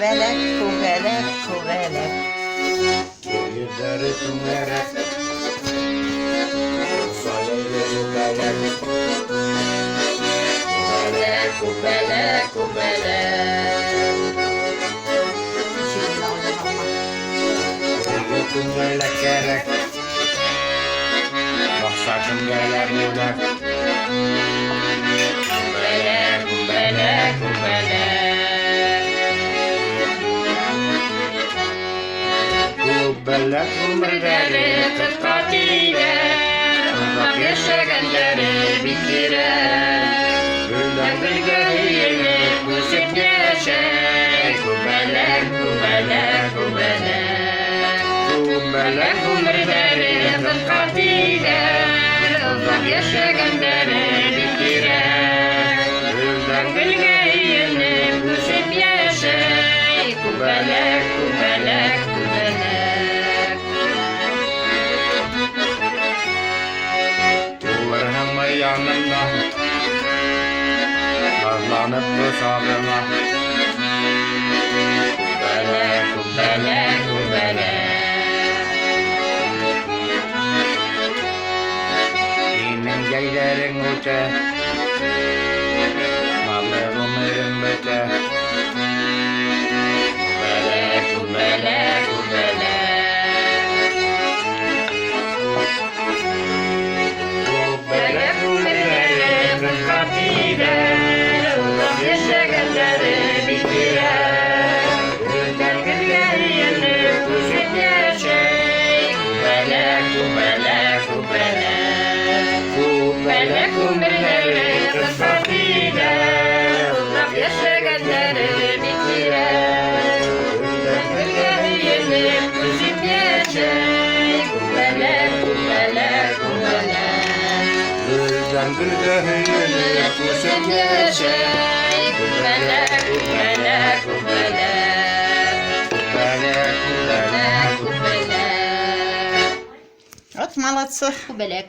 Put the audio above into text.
kubelek, kubelek, kubelek. Yüzleri tümerek, sayıları belek. Kubelek, kubelek, kubelek. Şimdi oynamam. Yüzüm böyle gerek. Bak sakın gelir müdek. Kubelek, kubelek, kubelek. Kubelek ömürleri kırka girer. Uzak yaşayanları bitirer. Gülden gülge hıyını kuşup yaşay. Kubelek, kubelek, kubelek. Kubelek ömürleri kırka girer. Uzak yaşayanları bitirer. Gülden gülge hıyını kuşup yaşay. Kubelek, kubelek, kubelek. Duvar hamı yanımda, nazlanıp bu sağlığına. Kubelek, kubelek, kubelek. Senin geylerin uça, malı ömrün böte. Kubelek, kubelek, kubelek. Kubelek ömürleri kırka gider. Uzak yaşayanları bitirer. Gülden gülge hıyını kuşup yaşay. Kubelek, kubelek, kubelek. Kubelek ömürleri kırka gider. Uzak yaşayanları bitirer. Gülden gülge hıyını kuşup yaşay. Kubelek, kubelek, kubelek. Gülden gülge hıyını kuşup yaşay. Kubelek, kubelek, kubelek. Kubelek, kubelek, kubelek. От молодцы. Kubelek.